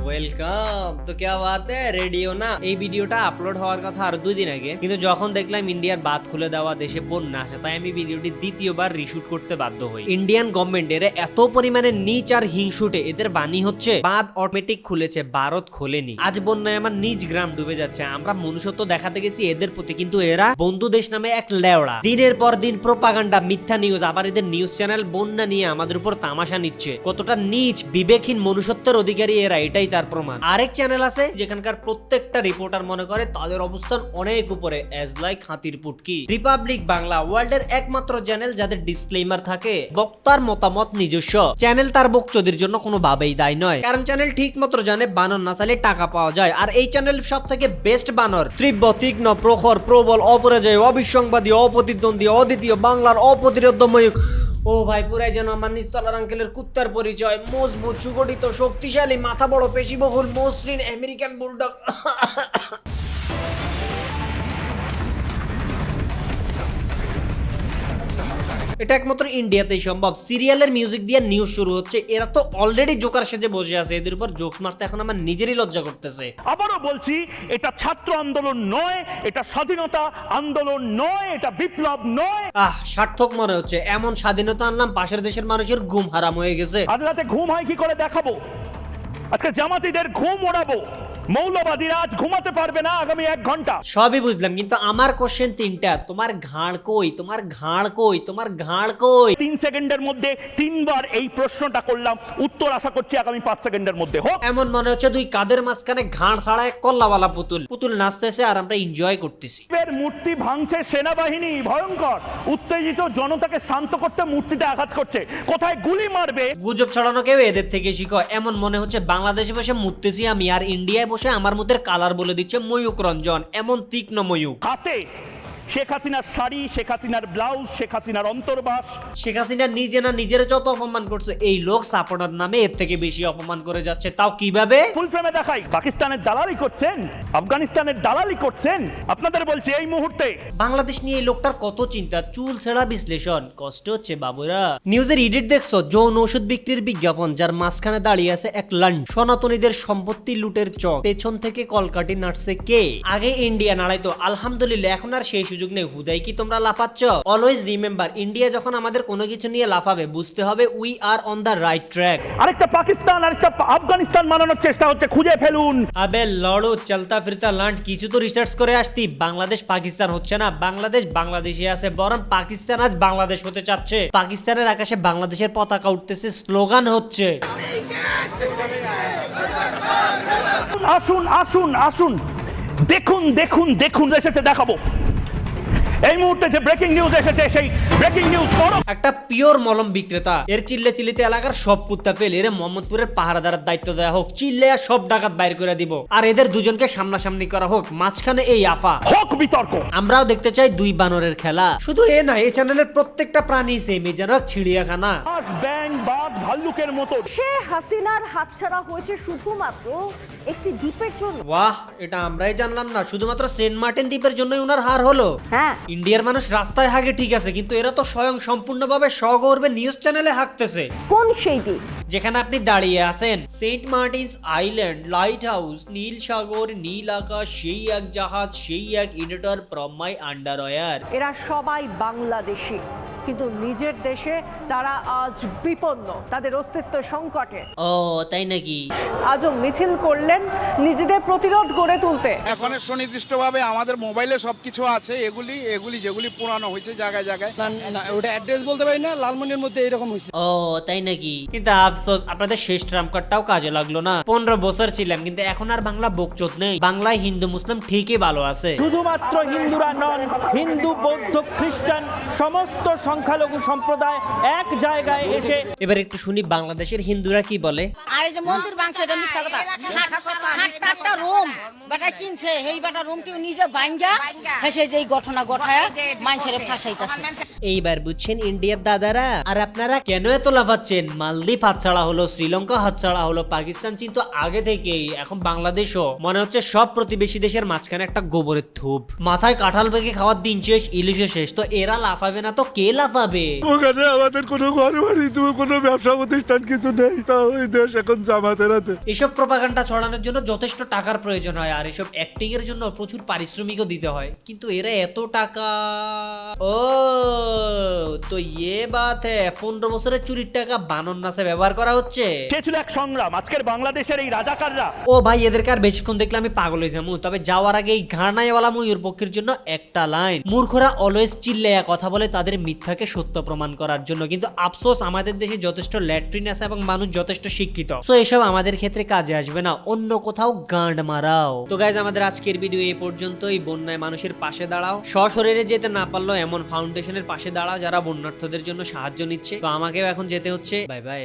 Welcome. তো क्या बात है, রেডিও না? এই ভিডিওটা আপলোড হওয়ার কথা আর 2 দিন আগে, কিন্তু যখন দেখলাম ইন্ডিয়ার বাঁধ খুলে দেওয়া, দেশে বন্যা আসে, তাই আমি ভিডিওটি দ্বিতীয়বার রিশুট করতে বাধ্য হই। ইন্ডিয়ান গভর্নমেন্টের এত পরিমাণে নিচ আর হিংসুটে এদের বাণী হচ্ছে বাঁধ অটোমেটিক খুলেছে, ভারত খোলেনি। আজ বন্যায় আমার নিজ গ্রাম ডুবে যাচ্ছে। আমরা মনুষ্যত্ব দেখাতে গেছি এদের প্রতি, কিন্তু এরা বন্ধু দেশ নামে এক লেওড়া। দিনের পর দিন প্রোপাগান্ডা, মিথ্যা নিউজ, আবার এদের নিউজ চ্যানেল বন্যা নিয়ে আমাদের উপর তামাশা নিচ্ছে। কতটা নিচ বিবেকহীন মনুষ্যত্বের অধিকারী এরা, এটাই তার প্রমাণ। আরেক চ্যানেল আছে যেখানকার প্রত্যেকটা রিপোর্টার মনে করে তাদের অবস্থান অনেক উপরে, এজ লাইক হাতির পুটকি। রিপাবলিক বাংলা ওয়ার্ল্ডের একমাত্র চ্যানেল যাদের ডিসক্লেমার থাকে, বক্তার মতামত নিজস্ব। চ্যানেল তার বকচোদির জন্য কোনো ভাবেই দায়ী নয়, কারণ চ্যানেল ঠিক মতো জানে বানর না চাইলে টাকা পাওয়া যায়। আর এই চ্যানেল সব থেকে বেস্ট বানর, তীব্র, তীক্ষ্ণ, প্রখর, প্রবল, অপরাজয়, অবিসংবাদী, অপ্রতিদ্বন্দ্বী, অদ্বিতীয়, বাংলার অপ্রতিরোধ্যময়। ও ভাই, পুরাই যেন আমার নিস্তলার আঙ্কেলের কুত্তার পরিচয়। মজবুত, সুগঠিত, শক্তিশালী, মাথা বড়, পেশিবহুল, মসৃণ আমেরিকান বুলডগ। এটা একমাত্র ইন্ডিয়াতেই সম্ভব। সিরিয়ালের মিউজিক দিয়ে নিউজ শুরু হচ্ছে, এরা তো অলরেডি জোকার সেজে বসে আছে। এদের উপর জোকস মারতে এখন আমার নিজেরই লজ্জা করতেছে। আবারও বলছি, এটা ছাত্র আন্দোলন নয়, এটা স্বাধীনতা আন্দোলন নয়, এটা বিপ্লব নয়। সার্থক মনে হচ্ছে। এমন স্বাধীনতা আনলাম, পাশের দেশের মানুষের ঘুম হারাম হয়ে গেছে। আজ রাতে ঘুম হয় কি করে দেখাবো। আজকে জামাতিদের ঘুম ওড়াবো। মৌলবাদীরা আজ ঘুমাতে পারবে না আগামী 1 ঘন্টা। সবই বুঝলাম, কিন্তু আমার কোশ্চেন 3টা। তোমার ঘাড় কই? তোমার ঘাড় কই? তোমার ঘাড় কই? 3 সেকেন্ডের মধ্যে 3 বার এই প্রশ্নটা করলাম, উত্তর আশা করছি আগামী 5 সেকেন্ডের মধ্যে হোক। এমন মনে হচ্ছে দুই কাদের মাঝখানে ঘাড় ছাড়া এক কল্লাওয়ালা পুতুল পুতুল নাচতেছে আর আমরা এনজয় করতেছি। এর মূর্তি ভাঙছে সেনাবাহিনী, ভয়ঙ্কর। উত্তেজিত জনতাকে শান্ত করতে মূর্তিতে আঘাত করছে। কোথায় গুলি মারবে? গুজব ছড়ানো কেউ এদের থেকে শিখো। এমন মনে হচ্ছে বাংলাদেশে বসে মুততেছি আমি, আর ইন্ডিয়ায় বসে আমার মধ্যে কালার বলে দিচ্ছে ময়ূক রঞ্জন। এমন তীক্ষ্ণ ময়ূক। হাতে শেখ হাসিনার শাড়ি, শেখ হাসিনার ব্লাউজ, শেখ হাসিনার অন্তর্বাস। শেখ হাসিনা নিজে না নিজের যত অপমান করছে, এই লোক সাপোর্টার নামে এর থেকে বেশি অপমান করে যাচ্ছে। তাও কিভাবে? ফুল ফ্রেমে দেখাই। পাকিস্তানের দালালি করছেন, আফগানিস্তানের দালালি করছেন। আপনাদের বলছি এই মুহূর্তে বাংলাদেশ নিয়ে এই লোকটার কত চিন্তা, চুল ছেঁড়া বিশ্লেষণ। কষ্ট হচ্ছে বাবুরা। নিউজের এডিট দেখছো, যৌন ওষুধ বিক্রির বিজ্ঞাপন, যার মাঝখানে দাঁড়িয়ে আছে এক লান্ড। সনাতনীদের সম্পত্তি লুটের চক, পেছন থেকে কলকাটি নাড়ছে কে? আগে ইন্ডিয়া নাড়াইতো, আলহামদুলিল্লাহ এখন আর সেই সুযোগ নেই। হুদাই কি তোমরা লাফাচ্ছ? অলওয়েজ রিমেম্বার, ইন্ডিয়া যখন আমাদের কোনো কিছু নিয়ে লাফাবে, বুঝতে হবে we are on the right track. আরেকটা পাকিস্তান, আরেকটা আফগানিস্তান বানানোর চেষ্টা হচ্ছে, খুঁজে ফেলুন। আবে লড়ো, চলতা ফিরতা লান্ড, কিছু তো রিসার্চ করে আসতি। বাংলাদেশ পাকিস্তান হচ্ছে না, বাংলাদেশ বাংলাদেশে আছে, বরং পাকিস্তান আজ বাংলাদেশ হতে চাচ্ছে। পাকিস্তানের আকাশে বাংলাদেশের পতাকা উঠতেছে, স্লোগান হচ্ছে। আসুন আসুন আসুন, দেখুন দেখুন দেখুন, এসেছে, দেখাবো। এই মুহূর্তে যে ব্রেকিং নিউজ এসেছে, সেই ব্রেকিং নিউজ করো। একটা পিওর মলম বিক্রেতা, এর চিল্লে চিল্লিতে এলাকার সব কুত্তা ফেল। এর মোহাম্মদপুরের পাহারাদারের দায়িত্ব দেওয়া হোক, চিল্লে আর সব ডাকাত বাইর করে দিব, আর এদের দুজনকে সামনাসামনি করা হোক, মাঝখানে এই আফা হোক বিতর্ক। আমরাও দেখতে চাই দুই বানরের খেলা। শুধু এ না, এই চ্যানেলের প্রত্যেকটা প্রাণী সেম, যেন চিড়িয়াখানা। ব্যাং, বাঘ, ভাল্লুকের মতো। সে হাসিনার হাতছাড়া হয়েছে শুধুমাত্র একটি দ্বীপের জন্য। বাহ, এটা আমরাই জানলাম না। শুধুমাত্র সেন্ট মার্টিন দ্বীপের জন্যই ওনার হার হলো। হ্যাঁ, ইন্ডিয়ার মানুষ রাস্তায় হাগে ঠিক আছে, কিন্তু এরা তো স্বয়ং সম্পূর্ণভাবে স্বগর্বে নিউজ চ্যানেলে হাঁকতেছে। কোন সেই দ্বীপ? যেখানে আপনি দাঁড়িয়ে আছেন, Saint Martin's Island, light house, নীল সাগর, নীল আকাশ, সেই এক জাহাজ, সেই এক এডিটর ফ্রম মাই আন্ডারওয়্যার। এরা সবাই বাংলাদেশী, কিন্তু নিজের দেশে তারা আজ বিপন্ন, তাদের অস্তিত্ব সংকটে। ও তাই নাকি? আজও মিছিল করলেন নিজেদের প্রতিরোধ গড়ে তুলতে। এখন সুনির্দিষ্টভাবে আমাদের মোবাইলে সবকিছু আছে, এগুলি যেগুলি পুরানো হয়েছে জায়গায় জায়গায়। না ওটা অ্যাড্রেস বলতে পারি না, লালমনির মধ্যে এরকম হয়েছে। ও তাই নাকি? কিন্তু আফসোস, আপনাদের শেষ ট্রাম্প কার্ডটাও কাজে লাগলো না। 15 বছর ছিলাম, কিন্তু এখন আর বাংলা বকচোদ নেই। বাংলায় হিন্দু মুসলিম ঠিকই ভালো আছে। শুধুমাত্র হিন্দুরা নন, হিন্দু, বৌদ্ধ, খ্রিস্টান সমস্ত সংখ্যালঘু সম্প্রদায় এক জায়গায় এসে। এবার একটু শুনি বাংলাদেশের হিন্দুরা কি বলে। আর এই যে মন্দির ভাঙছে, এটা মিথ্যা কথা। 7-8টা রুম বেটা কিনছে, এই বেটা রুমটিও নিজে ভাঙ্গা হেসে যেই ঘটনা ঘটায় মানুষের ফাঁসাইতাছে। এইবার বুঝছেন ইন্ডিয়ার দাদারা। আর আপনারা কেন এত লাফাচ্ছেন? মালদ্বীপ হাতছাড়া হলো, শ্রীলঙ্কা হাতছাড়া হলো, পাকিস্তান চীন তো আগে থেকেই, এখন বাংলাদেশও মনে হচ্ছে সব প্রতিবেশী দেশের মাঝখানে একটা গোবরের থুপ। মাথায় কাঁঠাল বেগে খাওয়ার দিন শেষ, ইলিশে শেষ, তো এরা লাফাবে না তো কে লাফাবে? ওখানে আমাদের কোনো ঘর বাড়ি কোনো ব্যবসা প্রতিষ্ঠান কিছু নেই, তা ওই দেশ এখন জামাতের হাতে। এসব প্রপাগান্ডা ছড়ানোর জন্য যথেষ্ট টাকার প্রয়োজন হয়, আর এসব অ্যাক্টিং এর জন্য প্রচুর পারিশ্রমিকও দিতে হয়, কিন্তু এরা এত টাকা। ও তো ইয়ে বাত হ্যাঁ, 15 বছরের চুরির টাকা বানর নাচে ব্যবহার করা হচ্ছে। কে ছিল এক সংগ্রাম, আজকের বাংলাদেশের এই রাজাকাররা। ও ভাই, এদেরকে আর বেশিক্ষণ দেখলে আমি পাগল হয়ে যাবো। তবে যাওয়ার আগে এই ঘাড়নাইওয়ালা ময়ূর পক্ষীর জন্য একটা লাইন: মূর্খরা অলওয়েজ চিল্লাইয়া কথা বলে তাদের মিথ্যাকে সত্য প্রমাণ করার জন্য, কিন্তু আফসোস আমাদের দেশে যথেষ্ট ল্যাট্রিন আছে এবং মানুষ যথেষ্ট শিক্ষিত, সো এসব আমাদের ক্ষেত্রে কাজে আসবে না, অন্য কোথাও গাঁড মারাও। তো গাইজ, আমাদের আজকের ভিডিও এই পর্যন্তই। বন্যায় মানুষের পাশে দাঁড়াও, সশরীরে যেতে না পারলেও এমন ফাউন্ডেশনের পাশে দাঁড়াও যারা বন্যার্থদের জন্য সাহায্য নিচ্ছে। তো আমাকেও এখন যেতে হচ্ছে, বাই বাই।